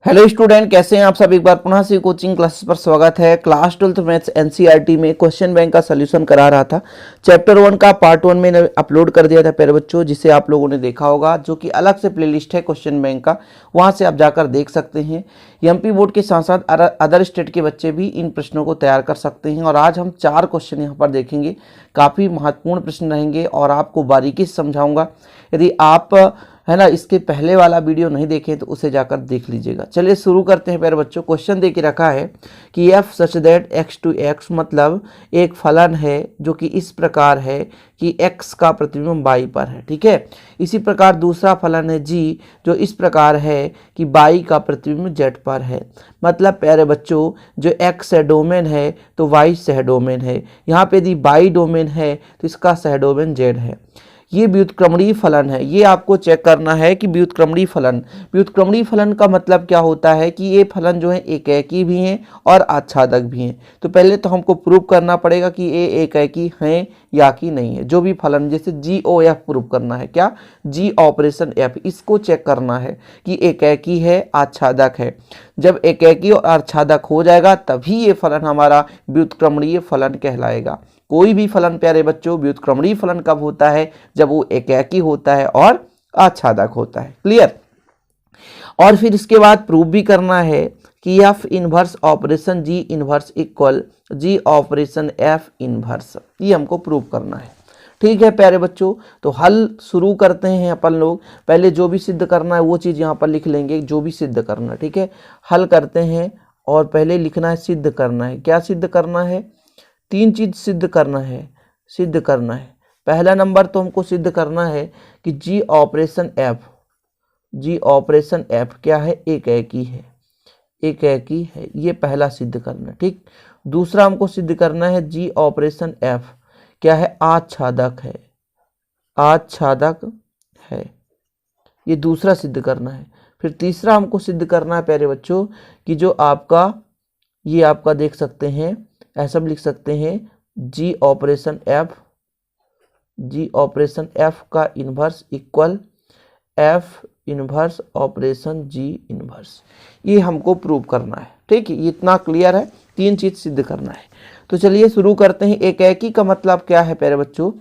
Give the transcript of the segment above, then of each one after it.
Hello student, कैसे हैं आप सब। एक बार पुनः से कोचिंग क्लासेस पर स्वागत है। क्लास 12th मैथ्स एनसीईआरटी में क्वेश्चन बैंक का सॉल्यूशन करा रहा था। चैप्टर 1 का पार्ट 1 में अपलोड कर दिया था प्यारे बच्चों, जिसे आप लोगों ने देखा होगा, जो कि अलग से प्लेलिस्ट है क्वेश्चन बैंक का, वहां से आप जाकर देख सकते हैं। एमपी बोर्ड के साथ साथ अदर स्टेट के बच्चे भी इन प्रश्नों को तैयार कर सकते हैं। और आज हम 4 क्वेश्चन यहाँ पर देखेंगे। काफ़ी महत्वपूर्ण प्रश्न रहेंगे और आपको बारीकी से समझाऊंगा। यदि आप है ना इसके पहले वाला वीडियो नहीं देखे तो उसे जाकर देख लीजिएगा। चलिए शुरू करते हैं प्यारे बच्चों। क्वेश्चन दे के रखा है कि F such that X to X, मतलब एक फलन है जो कि इस प्रकार है कि x का प्रतिबिंब y पर है। ठीक है, इसी प्रकार दूसरा फलन है g जो इस प्रकार है कि y का प्रतिबिंब z पर है। मतलब प्यारे बच्चों, जो x सह डोमेन है तो y सह डोमेन है। यहाँ पे यदि y डोमेन है तो इसका सह डोमेन z है। ये व्युत्क्रमणीय फलन है। ये आपको चेक करना है कि व्युत्क्रमणीय फलन का मतलब क्या होता है कि ये फलन जो है एकैकी भी हैं और आच्छादक भी हैं। तो पहले तो हमको प्रूव करना पड़ेगा कि ये एकैकी हैं या कि नहीं है। जो भी फलन, जैसे GOF प्रूव करना है, क्या G ऑपरेशन F, इसको चेक करना है कि एकैकी है आच्छादक है। जब एकैकी और आच्छादक हो जाएगा तभी ये फलन हमारा व्युत्क्रमणीय फलन कहलाएगा। कोई भी फलन प्यारे बच्चों व्युत्क्रमणीय फलन कब होता है? जब वो एकैकी होता है और आच्छादक होता है। क्लियर। और फिर इसके बाद प्रूव भी करना है कि एफ इनवर्स ऑपरेशन जी inverse equal g operation f inverse, ये हमको प्रूव करना है। ठीक है प्यारे बच्चों, तो हल शुरू करते हैं अपन लोग। पहले जो भी सिद्ध करना है वो चीज़ यहाँ पर लिख लेंगे, जो भी सिद्ध करना। ठीक है, हल करते हैं और पहले लिखना है सिद्ध करना है। क्या सिद्ध करना है? 3 चीज सिद्ध करना है। पहला नंबर तो हमको सिद्ध करना है कि जी ऑपरेशन एफ क्या है? एकैकी है। ये पहला सिद्ध करना। ठीक, दूसरा हमको सिद्ध करना है जी ऑपरेशन एफ क्या है? आच्छादक है। ये दूसरा सिद्ध करना है। फिर तीसरा हमको सिद्ध करना है प्यारे बच्चों कि जो आपका ये आपका देख सकते हैं, ऐसा भी लिख सकते हैं जी ऑपरेशन एफ का inverse equal f inverse operation g inverse. ये हमको प्रूव करना है। ठीक है, ये इतना क्लियर है। 3 चीज सिद्ध करना है। तो चलिए शुरू करते हैं। एकैकी का मतलब क्या है प्यारे बच्चों?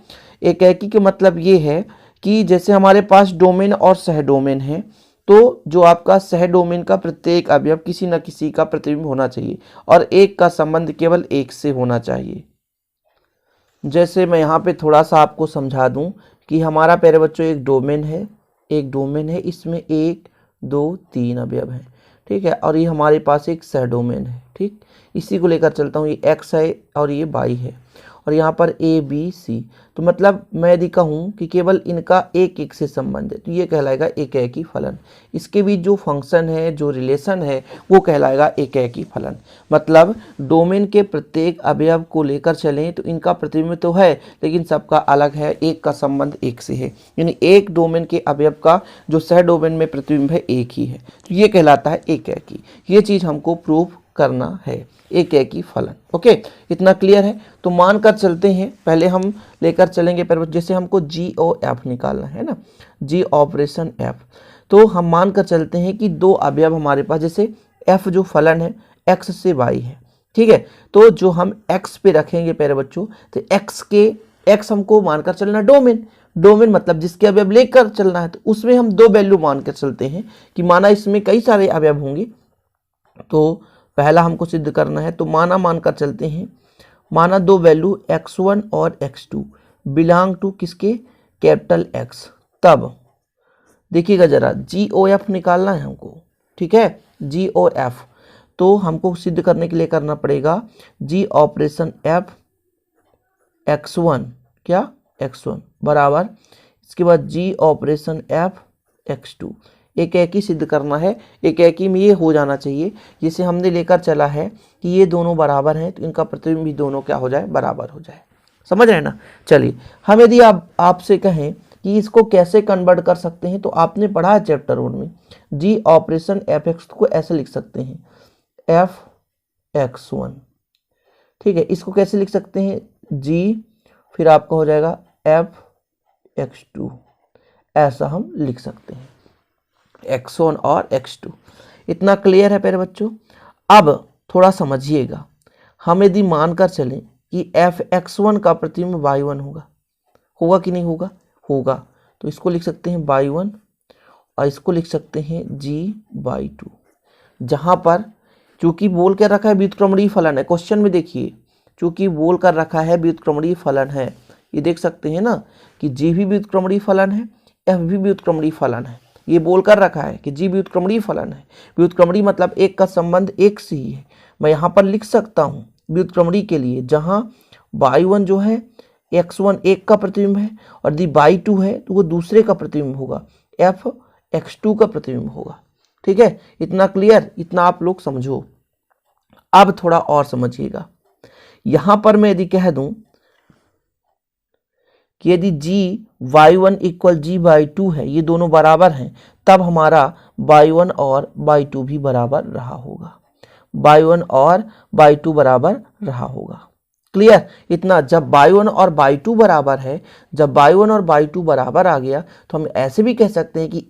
एकैकी का मतलब ये है कि जैसे हमारे पास डोमेन और सह डोमेन है, तो जो आपका सह डोमेन का प्रत्येक अवयव किसी न किसी का प्रतिबिंब होना चाहिए और एक का संबंध केवल एक से होना चाहिए। जैसे मैं यहाँ पे थोड़ा सा आपको समझा दूं कि हमारा प्यारे बच्चों एक डोमेन है, इसमें 1 2 3 अवयव हैं। ठीक है, और ये हमारे पास एक सह डोमेन है। ठीक, इसी को लेकर चलता हूँ। ये x है और ये y है और यहाँ पर ABC। तो मतलब मैं यदि कहूँ कि केवल इनका एक एक से संबंध है तो ये कहलाएगा एकैकी फलन। इसके बीच जो फंक्शन है, जो रिलेशन है, वो कहलाएगा एकैकी फलन। मतलब डोमेन के प्रत्येक अवयव को लेकर चलें तो इनका प्रतिबिंब तो है लेकिन सबका अलग है, एक का संबंध एक से है। यानी एक डोमेन के अवयव का जो सह डोमेन में प्रतिबिंब है एक ही है, तो ये कहलाता है एकैकी। ये चीज़ हमको प्रूव करना है, एकैकी फलन। ओके, इतना क्लियर है। तो मानकर चलते हैं, पहले हम लेकर चलेंगे पर जैसे हमको GOF निकालना है ना, जी ऑपरेशन एफ। तो हम मानकर चलते हैं कि 2 अवयव हमारे पास, जैसे एफ जो फलन है x से y है। ठीक है, तो जो हम x पे रखेंगे प्यारे बच्चों, तो x हमको मानकर चलना डोमेन मतलब जिसके अवयव लेकर चलना है, तो उसमें हम 2 वैल्यू मानकर चलते हैं कि माना इसमें कई सारे अवयव होंगे। तो पहला हमको सिद्ध करना है, तो मानकर चलते हैं। माना 2 वैल्यू x1 और x2 बिलोंग टू किसके? Capital X। तब देखिएगा जरा, GOF निकालना है हमको। ठीक है, GOF तो हमको सिद्ध करने के लिए करना पड़ेगा जी ऑपरेशन एफ x1 क्या? x1 बराबर, इसके बाद जी ऑपरेशन एफ x2। एकैकी सिद्ध करना है। एकैकी में ये हो जाना चाहिए, जिसे हमने लेकर चला है कि ये दोनों बराबर हैं तो इनका प्रतिबिंब भी दोनों क्या हो जाए? बराबर हो जाए। समझ रहे हैं ना? चलिए, हम यदि आपसे कहें कि इसको कैसे कन्वर्ट कर सकते हैं, तो आपने पढ़ा है चैप्टर 1 में जी ऑपरेशन एफ एक्स को ऐसे लिख सकते हैं f(x1). ठीक है, इसको कैसे लिख सकते हैं? जी फिर आपका हो जाएगा f(x2), ऐसा हम लिख सकते हैं x1 और x2। इतना क्लियर है प्यारे बच्चों। अब थोड़ा समझिएगा, हम यदि मानकर चलें कि f(x1) का प्रतिबिंब y1 होगा, होगा कि नहीं होगा? होगा। तो इसको लिख सकते हैं y1 और इसको लिख सकते हैं g/2। जहां पर चूंकि बोल कर रखा है व्युत्क्रमणीय फलन है, क्वेश्चन में देखिए चूंकि बोल कर रखा है व्युत्क्रमणीय फलन है, ये देख सकते हैं ना कि g भी व्युत्क्रमणीय फलन है, f भी व्युत्क्रमणीय फलन है। ये बोल कर रखा है कि g व्युत्क्रमणीय फलन है। व्युत्क्रमणीय मतलब एक का संबंध एक से ही है। मैं यहाँ पर लिख सकता हूँ व्युत्क्रमणीय के लिए, जहाँ y1 जो है x1 एक का प्रतिबिंब है और यदि y2 है तो वो दूसरे का प्रतिबिंब होगा, f x2 का प्रतिबिंब होगा। ठीक है, इतना क्लियर, इतना आप लोग समझो। अब थोड़ा और समझिएगा, यहां पर मैं यदि कह दूं कि यदि y1 = g/2 है, ये दोनों बराबर हैं, तब हमारा y1 और y2 भी बराबर रहा होगा, y1 और y2 बराबर रहा होगा। क्लियर, इतना। जब y1 और y2 बराबर है, जब y1 और y2 बराबर आ गया तो हम ऐसे भी कह सकते हैं कि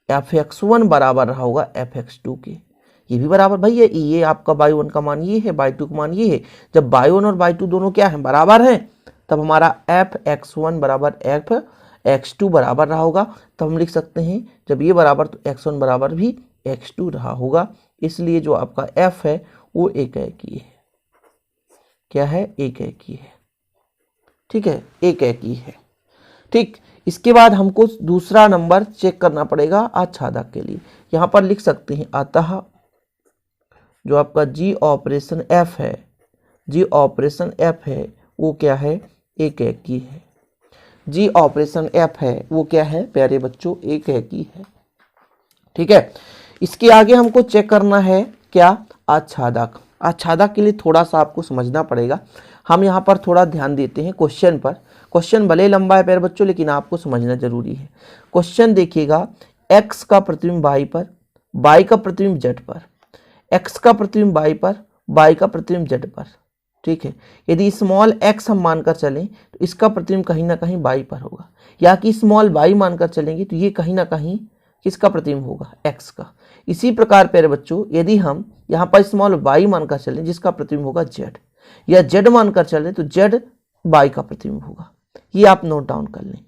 fx1 बराबर रहा होगा fx2 के। ये भी बराबर भाई है, ये आपका y1 का मान ये है, y2 का मान ये है। जब y1 और y2 दोनों क्या है? बराबर हैं, तब हमारा fx1 बराबर fx2 बराबर रहा होगा। तब हम लिख सकते हैं जब ये बराबर तो x1 बराबर भी x2 रहा होगा। इसलिए जो आपका f है वो एक-एककीय है। क्या है? एक-एककीय है। ठीक है, एक-एककीय है। ठीक, इसके बाद हमको दूसरा नंबर चेक करना पड़ेगा आच्छादक के लिए। यहां पर लिख सकते हैं अतः जो आपका g ऑपरेशन f है, g ऑपरेशन f है वो क्या है? एक-एककीय है। g ऑपरेशन f है वो क्या है प्यारे बच्चों? एक-एककीय है। ठीक है, इसके आगे हमको चेक करना है क्या? आच्छादक। आच्छादक के लिए थोड़ा सा आपको समझना पड़ेगा। हम यहाँ पर थोड़ा ध्यान देते हैं क्वेश्चन पर। क्वेश्चन भले लंबा है प्यारे बच्चों, लेकिन आपको समझना जरूरी है। क्वेश्चन देखिएगा, x का प्रतिबिंब y पर, y का प्रतिबिंब z पर, x का प्रतिबिंब y पर, y का प्रतिबिंब z पर। ठीक है, यदि स्मॉल x हम मानकर चलें तो इसका प्रतिबिंब कहीं ना कहीं y पर होगा, या कि स्मॉल y मानकर चलेंगे तो ये कहीं ना कहीं किसका प्रतिबिंब होगा? x का। इसी प्रकार प्यारे बच्चों यदि हम यहाँ पर स्मॉल y मानकर चलें जिसका प्रतिबिंब होगा z, या z मानकर चलें तो z y का प्रतिबिंब होगा। ये आप नोट डाउन कर लें।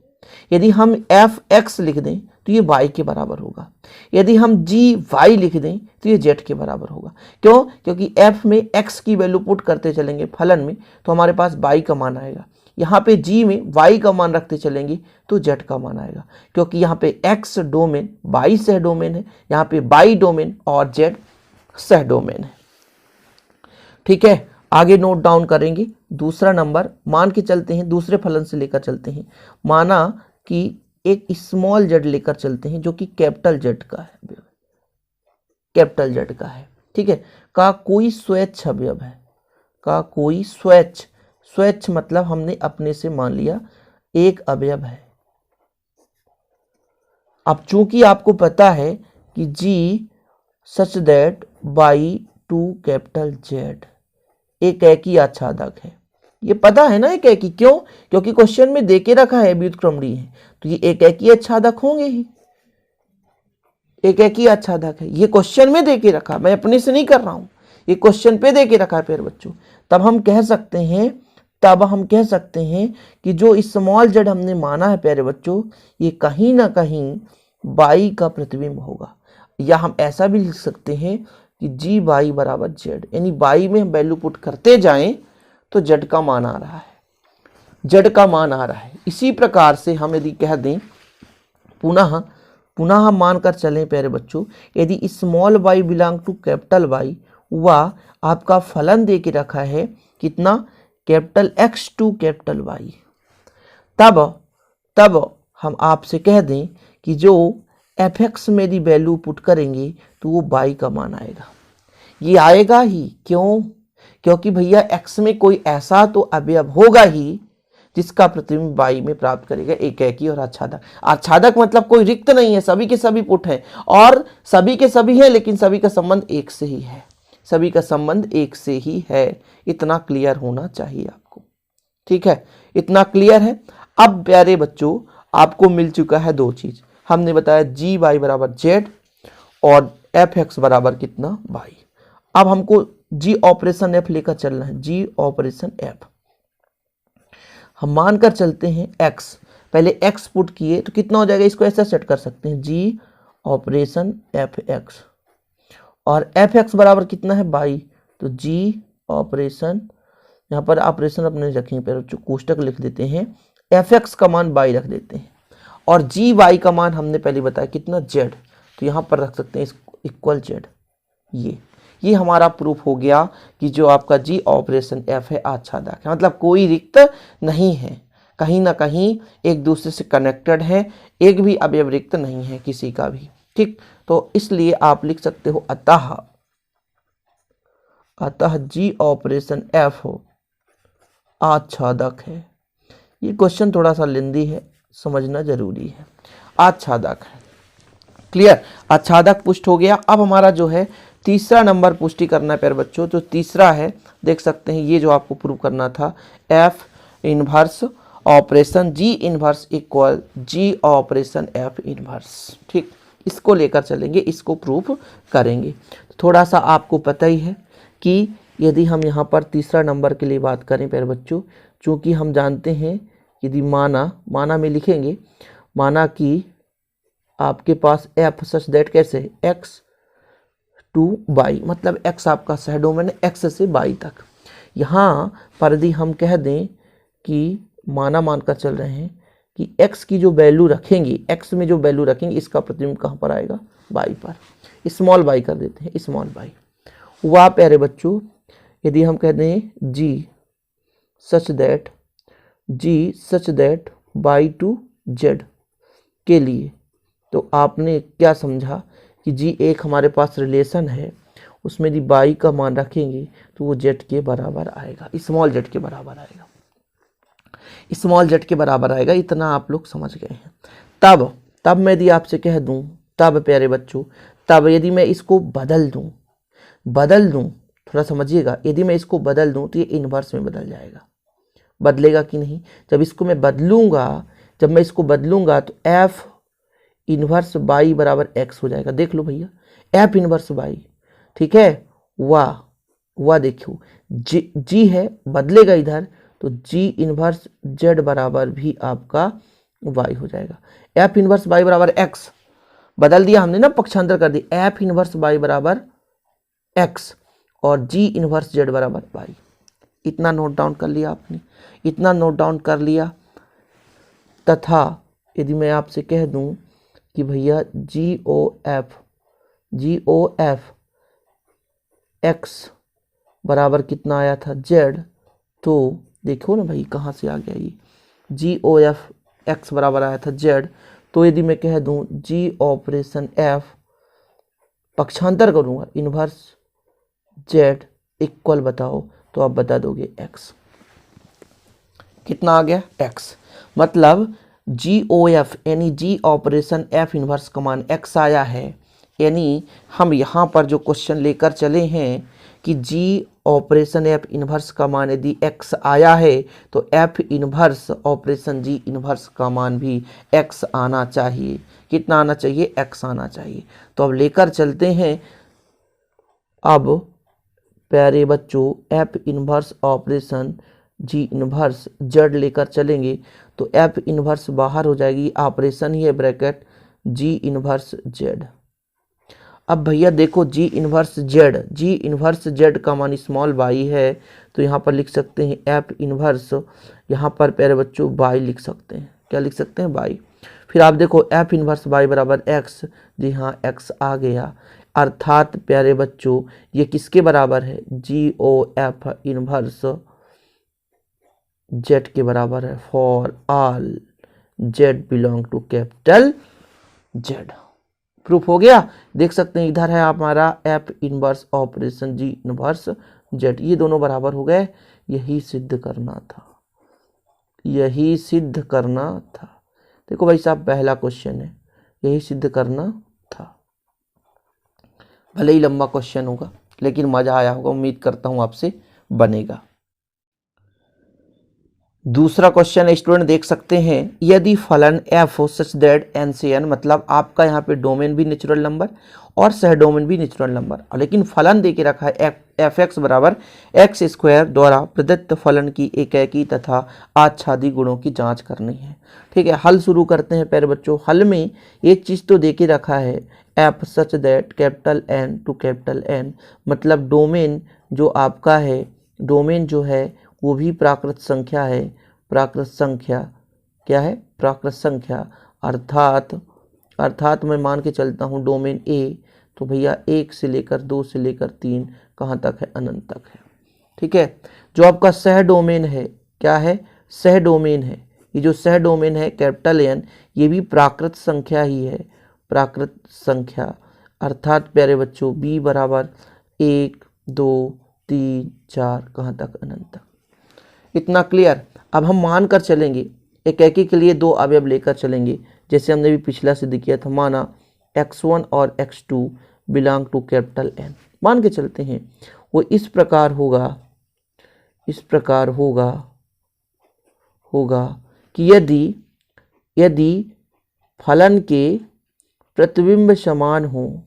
यदि हम fx लिख दें तो ये y के बराबर होगा। यदि हम gy लिख दें तो ये z के बराबर होगा। क्यों? क्योंकि f में x की वैल्यू पुट करते चलेंगे फलन में तो हमारे पास y का मान आएगा। यहाँ पे g में y का मान रखते चलेंगे तो z का मान आएगा, क्योंकि यहाँ पे x डोमेन y सह डोमेन है, यहाँ पे y डोमेन और z सह डोमेन है। ठीक है, आगे नोट डाउन करेंगे। दूसरा नंबर मान के चलते हैं, दूसरे फलन से लेकर चलते हैं। माना कि एक स्मॉल z लेकर चलते हैं जो कि कैपिटल z का है, कैपिटल z का है। ठीक है, का कोई स्वैच्छ अवयव है, का कोई स्वैच्छ, स्वैच्छ मतलब हमने अपने से मान लिया एक अवयव है। अब चूंकि आपको पता है कि g such that y2 capital Z एक-एककीय आच्छादक है, ये पता है ना एक-एककीय। क्यों? क्योंकि क्वेश्चन में देके रखा है व्युत्क्रमणीय है तो ये एक-एककीय आच्छादक होंगे ही, एक-एककीय आच्छादक है। ये क्वेश्चन में देके रखा, मैं अपने से नहीं कर रहा हूं, ये क्वेश्चन पे देके रखा है प्यारे बच्चों। तब हम कह सकते हैं कि जो स्मॉल z हमने माना है प्यारे बच्चों, ये कहीं ना कहीं y का प्रतिबिंब होगा। या हम ऐसा भी लिख सकते हैं कि gy बराबर z, यानी y में हम वैल्यू पुट करते जाएं तो z का मान आ रहा है, z का मान आ रहा है। इसी प्रकार से हम यदि कह दें पुनः हम मानकर चलें प्यारे बच्चों, यदि small y belong to capital Y वह आपका फलन दे के रखा है कितना? Capital X to capital Y, तब हम आपसे कह दें कि जो fx में यदि वैल्यू पुट करेंगे तो वो y का मान आएगा। ये आएगा ही, क्यों? क्योंकि भैया x में कोई ऐसा तो अवयव होगा ही जिसका प्रतिबिंब y में प्राप्त करेगा एक-एककीय और आच्छादक। आच्छादक मतलब कोई रिक्त नहीं है, सभी के सभी पुट हैं और सभी के सभी हैं, लेकिन सभी का संबंध एक से ही है, सभी का संबंध एक से ही है। इतना क्लियर होना चाहिए आपको। ठीक है, इतना क्लियर है। अब प्यारे बच्चों आपको मिल चुका है दो चीज। हमने बताया gy बराबर z और एफ एक्स बराबर कितना वाई। अब हमको जी ऑपरेशन एफ लेकर चलना है, जी ऑपरेशन एफ। हम मानकर चलते हैं एक्स, पहले एक्स पुट किए तो कितना हो जाएगा, इसको ऐसा सेट कर सकते हैं जी ऑपरेशन एफ एक्स, और एफ एक्स बराबर कितना है बाई, तो जी ऑपरेशन, यहाँ पर ऑपरेशन अपने रखेंगे, पहले कोष्टक लिख देते हैं, एफ एक्स का मान बाई रख देते हैं, और जी वाई का मान हमने पहले बताया कितना जेड, तो यहाँ पर रख सकते हैं इसको इक्वल जेड। ये हमारा प्रूफ हो गया कि जो आपका जी ऑपरेशन एफ है आच्छादक है, मतलब कोई रिक्त नहीं है, कहीं ना कहीं एक दूसरे से कनेक्टेड है, एक भी अवयव रिक्त नहीं है किसी का भी, ठीक। तो इसलिए आप लिख सकते हो अतः जी ऑपरेशन एफ हो आच्छादक है। ये क्वेश्चन थोड़ा सा लेंदी है, समझना जरूरी है। आच्छादक है, क्लियर, आच्छादक पुष्ट हो गया। अब हमारा जो है तीसरा नंबर पुष्टि करना है प्यारे बच्चों, तो तीसरा है, देख सकते हैं ये जो आपको प्रूव करना था, एफ इनवर्स ऑपरेशन जी inverse equal g operation f inverse, ठीक। इसको लेकर चलेंगे, इसको प्रूफ करेंगे। थोड़ा सा आपको पता ही है कि यदि हम यहाँ पर तीसरा नंबर के लिए बात करें प्यारे बच्चों, चूँकि हम जानते हैं यदि माना में लिखेंगे, माना कि आपके पास एफ सच दैट कैसे एक्स टू बाई, मतलब एक्स आपका सह डोमेन है एक्स से बाई तक। यहाँ पर यदि हम कह दें कि मानकर चल रहे हैं कि एक्स की जो वैल्यू रखेंगे, एक्स में जो वैल्यू रखेंगे इसका प्रतिबिंब कहाँ पर आएगा, बाई पर, स्मॉल बाई कर देते हैं, स्मॉल बाई। वह प्यारे बच्चों यदि हम कह दें g such that Y to Z के लिए, तो आपने क्या समझा कि जी एक हमारे पास रिलेशन है, उसमें यदि बाई का मान रखेंगे तो वो जेड के बराबर आएगा, स्मॉल जेड के बराबर आएगा, स्मॉल जेड के बराबर आएगा। इतना आप लोग समझ गए हैं। तब मैं यदि आपसे कह दूं, तब प्यारे बच्चों, तब यदि मैं इसको बदल दूं, थोड़ा समझिएगा, यदि मैं इसको बदल दूं तो ये इनवर्स में बदल जाएगा, बदलेगा कि नहीं। जब मैं इसको बदलूंगा तो एफ इनवर्स बाई बराबर एक्स हो जाएगा। देख लो भैया, एफ इनवर्स बाई, ठीक है, वाह देखियो जी है, बदलेगा इधर तो जी इनवर्स जेड बराबर भी आपका वाई हो जाएगा। एफ इनवर्स बाई बराबर एक्स बदल दिया हमने ना, पक्षांतर कर दिया, एफ इनवर्स बाई बराबर एक्स और जी इनवर्स जेड बराबर वाई। इतना नोट डाउन कर लिया आपने, इतना नोट डाउन कर लिया। तथा यदि मैं आपसे कह दूं कि भैया जी ओ एफ एक्स बराबर कितना आया था जेड, तो देखो ना भाई कहाँ से आ गया ये, जी ओ एफ एक्स बराबर आया था जेड, तो यदि मैं कह दूं जी ऑपरेशन एफ पक्षांतर करूंगा इनवर्स जेड इक्वल बताओ, तो आप बता दोगे एक्स। कितना आ गया एक्स, मतलब जी ओ एफ यानी जी ऑपरेशन एफ इनवर्स का मान एक्स आया है। यानी हम यहाँ पर जो क्वेश्चन लेकर चले हैं कि जी ऑपरेशन एफ इनवर्स का मान यदि एक्स आया है तो एफ इनवर्स ऑपरेशन जी इनवर्स का मान भी एक्स आना चाहिए। कितना आना चाहिए, एक्स आना चाहिए। तो अब लेकर चलते हैं, अब प्यारे बच्चों एफ इनवर्स ऑपरेशन जी इनवर्स जेड लेकर चलेंगे तो एफ इनवर्स बाहर हो जाएगी, ऑपरेशन ही है ब्रैकेट जी इनवर्स जेड। अब भैया देखो जी इनवर्स जेड का मान स्मॉल बाई है, तो यहाँ पर लिख सकते हैं एफ इनवर्स, यहाँ पर प्यारे बच्चों बाई लिख सकते हैं, क्या लिख सकते हैं बाई। फिर आप देखो एफ इनवर्स बाई बराबर एक्स, जी हाँ एक्स आ गया, अर्थात प्यारे बच्चों ये किसके बराबर है, G O F inverse Z के बराबर है, for all Z belong to capital Z. Proof हो गया, देख सकते हैं इधर है हमारा एफ इनवर्स ऑपरेशन जी इनवर्स जेड, ये दोनों बराबर हो गए। यही सिद्ध करना था, देखो भाई साहब पहला क्वेश्चन है, यही सिद्ध करना था। भले ही लंबा क्वेश्चन होगा लेकिन मजा आया होगा, उम्मीद करता हूं आपसे बनेगा। दूसरा क्वेश्चन स्टूडेंट देख सकते हैं, यदि फलन f हो सच दैट n से n, मतलब आपका यहाँ पे डोमेन भी नेचुरल नंबर और सह डोमेन भी नेचुरल नंबर, और लेकिन फलन दे के रखा है एफ एक्स बराबर एक्स स्क्वायर द्वारा प्रदत्त फलन की एकेकी तथा आच्छादी गुणों की जांच करनी है। ठीक है, हल शुरू करते हैं प्यारे बच्चों। हल में एक चीज़ तो दे के रखा है F such that capital N to capital N, मतलब डोमेन जो आपका है, डोमेन जो है वो भी प्राकृत संख्या है। प्राकृत संख्या क्या है? प्राकृत संख्या, अर्थात मैं मान के चलता हूँ डोमेन ए, तो भैया 1 से लेकर 2 से लेकर 3 कहाँ तक है? अनंत तक है। ठीक है, जो आपका सह डोमेन है, क्या है? सह डोमेन है। ये जो सह डोमेन है कैपिटल एन, ये भी प्राकृत संख्या ही है, प्राकृत संख्या। अर्थात प्यारे बच्चों b बराबर 1 2 3 4 कहाँ तक? अनंत तक। इतना क्लियर। अब हम मान कर चलेंगे, एकेकी के लिए 2 अवयव लेकर चलेंगे, जैसे हमने भी पिछला सिद्ध किया था। माना x1 और x2 belong to capital N, मान के चलते हैं। वो इस प्रकार होगा कि यदि फलन के प्रतिबिंब समान हो,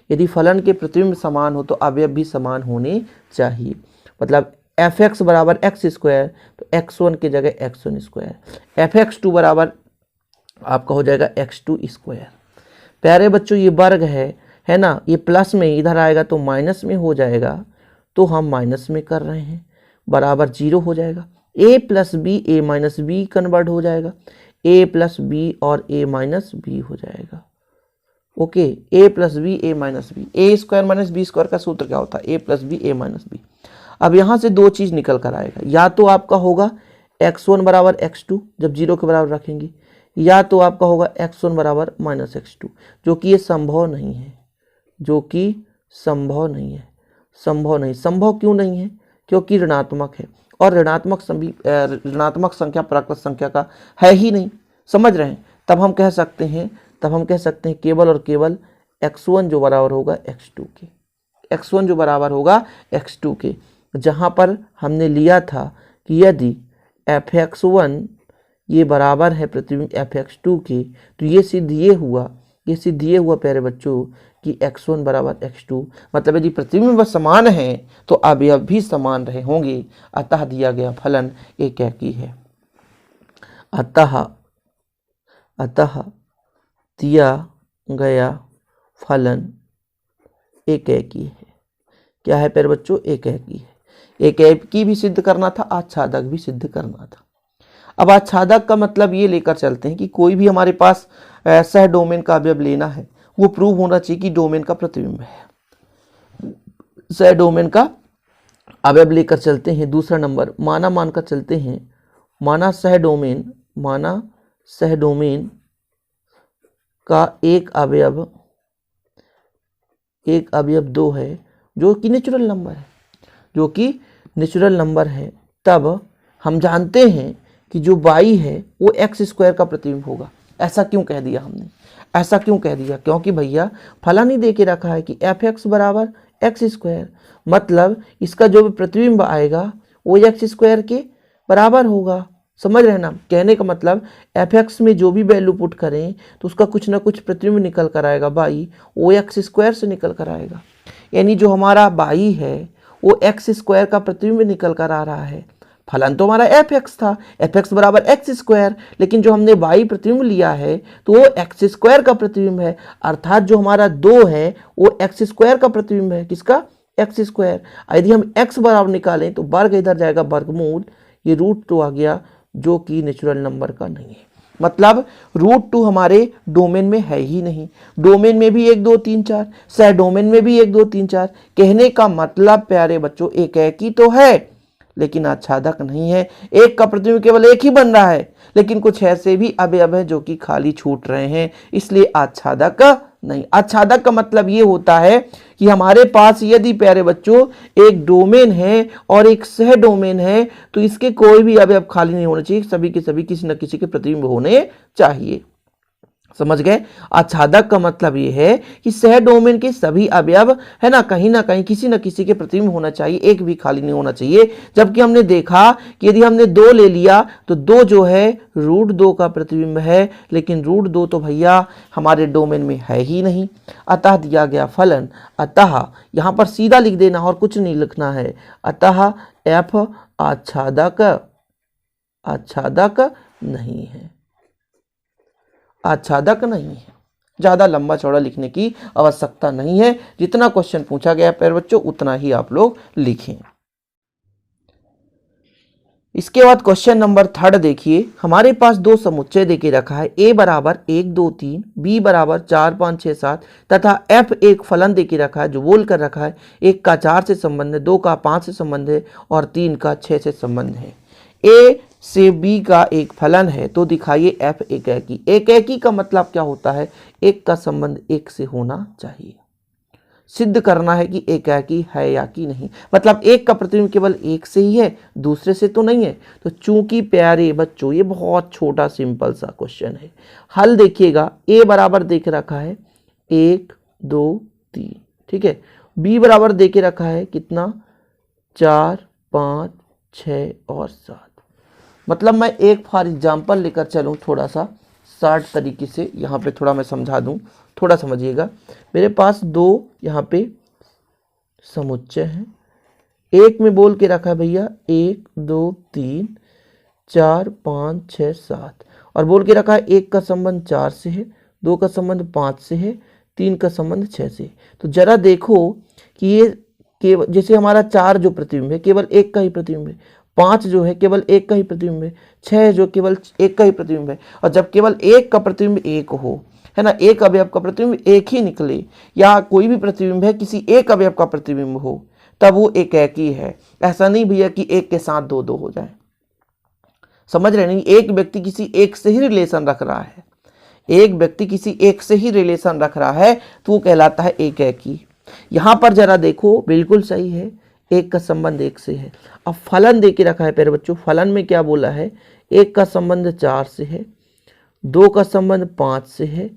यदि फलन के प्रतिबिंब समान हो तो अवयव भी समान होने चाहिए। मतलब एफ एक्स बराबर एक्स स्क्वायर, तो x1 की जगह x1 square, F x to बराबर आपका हो जाएगा x2 स्क्वायर। प्यारे बच्चों ये वर्ग है ना, ये प्लस में इधर आएगा तो माइनस में हो जाएगा, तो हम माइनस में कर रहे हैं, बराबर 0 हो जाएगा। a plus B a minus B convert हो जाएगा, a प्लस बी और a माइनस बी हो जाएगा। Okay, a plus B a minus B, A square minus B square का सूत्र क्या होता है? a plus B a minus B. अब यहाँ से 2 चीज़ निकल कर आएगा, या तो आपका होगा x1 बराबर x2 जब 0 के बराबर रखेंगे, या तो आपका होगा x1 बराबर माइनस x2, जो कि ये संभव नहीं है, संभव क्यों नहीं है? क्योंकि ऋणात्मक है, और ऋणात्मक संख्या प्राकृत संख्या का है ही नहीं, समझ रहे हैं? तब हम कह सकते हैं केवल और केवल x1 जो बराबर होगा x2 के, x1 जो बराबर होगा x2 के, जहाँ पर हमने लिया था कि यदि f(x1) ये बराबर है प्रतिबिंब f(x2) के, तो ये सिद्ध ये हुआ प्यारे बच्चों कि x1 बराबर x2, मतलब यदि प्रतिबिंब समान है तो अवयव भी समान रहे होंगे, अतः दिया गया फलन एकेकी है। अतः दिया गया फलन एकेकी है। क्या है प्यारे बच्चों? एकेकी है। एकेकी भी सिद्ध करना था, आच्छादक भी सिद्ध करना था। अब आच्छादक का मतलब ये लेकर चलते हैं कि कोई भी हमारे पास सह डोमेन का अवयव लेना है, वो प्रूव होना चाहिए कि डोमेन का प्रतिबिंब है। सह डोमेन का अवयव लेकर चलते हैं। दूसरा नंबर मानकर चलते हैं, माना सह डोमेन का एक अवयव 2 है, जो कि नेचुरल नंबर है, तब हम जानते हैं कि जो y है वो एक्स स्क्वायर का प्रतिबिंब होगा। ऐसा क्यों कह दिया हमने? क्योंकि भैया फलन ही दे के रखा है कि एफ एक्स बराबर एक्स स्क्वायर, मतलब इसका जो भी प्रतिबिंब आएगा वो एक्स स्क्वायर के बराबर होगा। समझ रहे हैं ना? कहने का मतलब एफ एक्स में जो भी वैल्यू पुट करें तो उसका कुछ ना कुछ प्रतिबिंब निकल कर आएगा, बाई वो एक्स स्क्वायर से निकल कर आएगा। यानी जो हमारा बाई है वो एक्स स्क्वायर का प्रतिबिंब निकल कर आ रहा है। फलन तो हमारा एफ एक्स था, एफ एक्स बराबर एक्स स्क्वायर, लेकिन जो हमने बाई प्रतिबिंब लिया है तो वो एक्स स्क्वायर का प्रतिबिंब है, अर्थात जो हमारा 2 है वो एक्स स्क्वायर का प्रतिबिंब है। किसका? X square. यदि हम एक्स बराबर निकालें तो वर्ग इधर जाएगा, वर्गमूल, ये √2 आ गया, जो कि नेचुरल नंबर का नहीं है। मतलब √2 हमारे डोमेन में है ही नहीं। डोमेन में भी 1 2 3 4, सह डोमेन में भी 1 2 3 4। कहने का मतलब प्यारे बच्चों एकेकी तो है लेकिन आच्छादक नहीं है। एक का प्रतिबिंब केवल एक ही बन रहा है, लेकिन कुछ ऐसे भी अवयव है जो कि खाली छूट रहे हैं, इसलिए आच्छादक नहीं। आच्छादक का मतलब ये होता है कि हमारे पास यदि प्यारे बच्चों एक डोमेन है और एक सह डोमेन है तो इसके कोई भी अवयव खाली नहीं होने चाहिए, सभी के सभी किसी न किसी के प्रतिबिंब होने चाहिए। समझ गए। आच्छादक का मतलब ये है कि सह डोमेन के सभी अवयव है ना कहीं किसी न किसी के प्रतिबिंब होना चाहिए, एक भी खाली नहीं होना चाहिए। जबकि हमने देखा कि यदि हमने 2 ले लिया तो 2 जो है √2 का प्रतिबिंब है, लेकिन √2 तो भैया हमारे डोमेन में है ही नहीं। अतः दिया गया फलन, अतः यहाँ पर सीधा लिख देना और कुछ नहीं लिखना है, अतः f आच्छादक नहीं है, आच्छादक नहीं है। ज़्यादा लंबा चौड़ा लिखने की आवश्यकता नहीं है, जितना क्वेश्चन पूछा गया प्यारे बच्चों उतना ही आप लोग लिखें। इसके बाद क्वेश्चन नंबर 3 देखिए, हमारे पास 2 समुच्चय देके रखा है, a बराबर 1 2 3, b बराबर 4 5 6 7 तथा f एक फलन देके रखा है जो बोल कर रखा है 1 का 4 से संबंध है, 2 का 5 से संबंध है और 3 का 6 से संबंध है। a से b का एक फलन है, तो दिखाइए f एकैकी। एकैकी का मतलब क्या होता है, एक का संबंध एक से होना चाहिए। सिद्ध करना है कि एकैकी है या कि नहीं, मतलब एक का प्रतिबिंब केवल एक से ही है, दूसरे से तो नहीं है। तो चूंकि प्यारे बच्चों ये बहुत छोटा सिंपल सा क्वेश्चन है। हल देखिएगा, a बराबर देख रखा है 1 2 3, ठीक है। b बराबर देके रखा है कितना 4 5 6 और 7। मतलब मैं एक फॉर एग्जाम्पल लेकर चलूँ थोड़ा सा शार्ट तरीके से, यहाँ पे थोड़ा मैं समझा दूँ, थोड़ा समझिएगा। मेरे पास 2 यहाँ पे समुच्चय हैं, एक में बोल के रखा है भैया 1 2 3 4 5 6 7 और बोल के रखा है 1 का संबंध 4 से है, 2 का संबंध 5 से है, 3 का संबंध 6 से। तो जरा देखो कि ये केवल जैसे हमारा 4 जो प्रतिबिंब है केवल एक का ही प्रतिबिंब है, 5 जो है केवल एक का ही प्रतिबिंब है, 6 जो केवल एक का ही प्रतिबिंब है। और जब केवल एक का प्रतिबिंब एक हो, है ना, एक अवयव का प्रतिबिंब एक ही निकले, या कोई भी प्रतिबिंब है किसी एक अवयव का प्रतिबिंब हो, तब वो एकैकी है। ऐसा नहीं भैया कि एक के साथ 2 2 हो जाए। समझ रहे नहीं, एक व्यक्ति किसी एक से ही रिलेशन रख रहा है, एक व्यक्ति किसी एक से ही रिलेशन रख रहा है तो वो कहलाता है एकैकी। यहां पर जरा देखो बिल्कुल सही है, एक का संबंध एक से है। अब फलन देके रखा है प्यारे बच्चों, फलन में क्या बोला है, 1 का संबंध 4 से है, 2 का संबंध 5 से है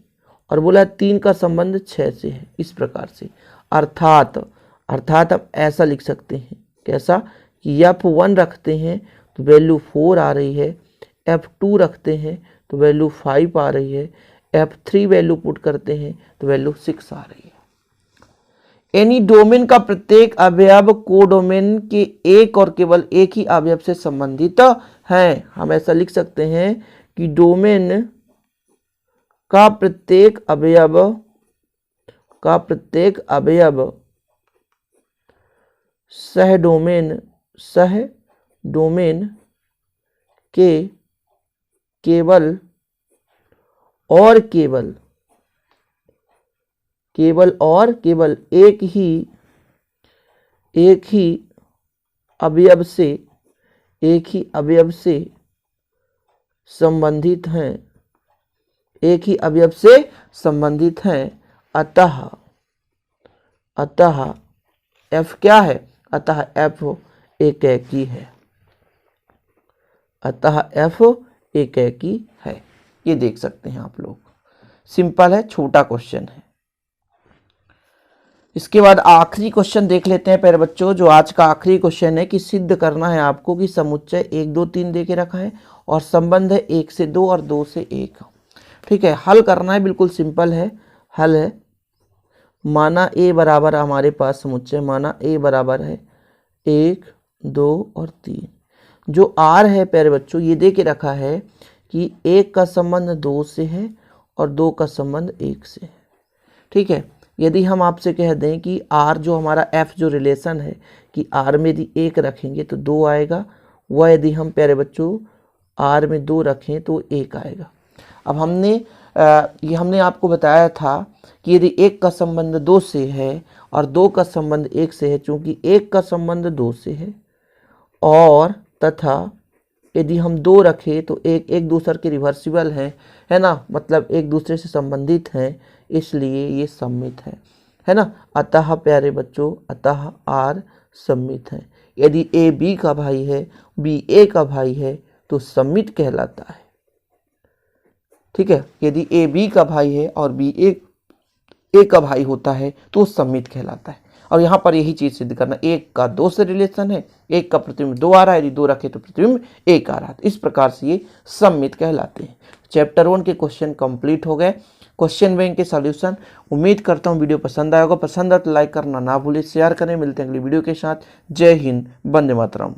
और बोला 3 का संबंध 6 से है। इस प्रकार से अर्थात आप ऐसा लिख सकते हैं, कैसा कि f1 रखते हैं तो वैल्यू 4 आ रही है, f2 रखते हैं तो वैल्यू 5 आ रही है, f3 वैल्यू पुट करते हैं तो वैल्यू 6 आ रही है। एनी डोमेन का प्रत्येक अवयव कोडोमेन के एक और केवल एक ही अवयव से संबंधित है। हम ऐसा लिख सकते हैं कि डोमेन का प्रत्येक अवयव सह डोमेन के केवल एक ही अवयव से संबंधित हैं, अतः f क्या है, अतः f एकैकी है, ये देख सकते हैं आप लोग। सिंपल है, छोटा क्वेश्चन है। इसके बाद आखिरी क्वेश्चन देख लेते हैं प्यारे बच्चों, जो आज का आखिरी क्वेश्चन है कि सिद्ध करना है आपको कि समुच्चय 1 2 3 देके रखा है और संबंध है 1 से 2 और 2 से 1। ठीक है, हल करना है, बिल्कुल सिंपल है। हल है, माना a बराबर हमारे पास समुच्चय, माना a बराबर है 1 2 और 3। जो r है प्यारे बच्चों ये दे के रखा है कि 1 का संबंध 2 से है और 2 का संबंध 1 से है। ठीक है, यदि हम आपसे कह दें कि r जो हमारा f जो रिलेशन है कि r में यदि 1 रखेंगे तो 2 आएगा, वह यदि हम प्यारे बच्चों r में 2 रखें तो 1 आएगा। अब हमने आपको बताया था कि यदि 1 का संबंध 2 से है और 2 का संबंध 1 से है, चूंकि 1 का संबंध 2 से है और तथा यदि हम 2 रखें तो एक दूसरे के रिवर्सिबल है ना, मतलब एक दूसरे से संबंधित हैं, इसलिए ये सम्मित है ना। अतः प्यारे बच्चों, अतः r सम्मित है। यदि a b का भाई है, b a का भाई है तो सम्मित कहलाता है। ठीक है। यदि ए बी का भाई है और बी ए का भाई होता है तो सममित कहलाता है। और यहाँ पर यही चीज सिद्ध करना, एक का दो से रिलेशन है, एक का प्रतिबिंब दो आ रहा है, यदि दो रखे तो प्रतिबिंब एक आ रहा है। इस प्रकार से ये सममित कहलाते हैं। चैप्टर 1 के क्वेश्चन कंप्लीट हो गए। क्वेश्चन बैंक के सॉल्यूशन, उम्मीद करता हूँ वीडियो पसंद आएगा। पसंद आए तो लाइक करना ना भूलें, शेयर करें। मिलते हैं अगली वीडियो के साथ। जय हिंद, वंदे मातरम।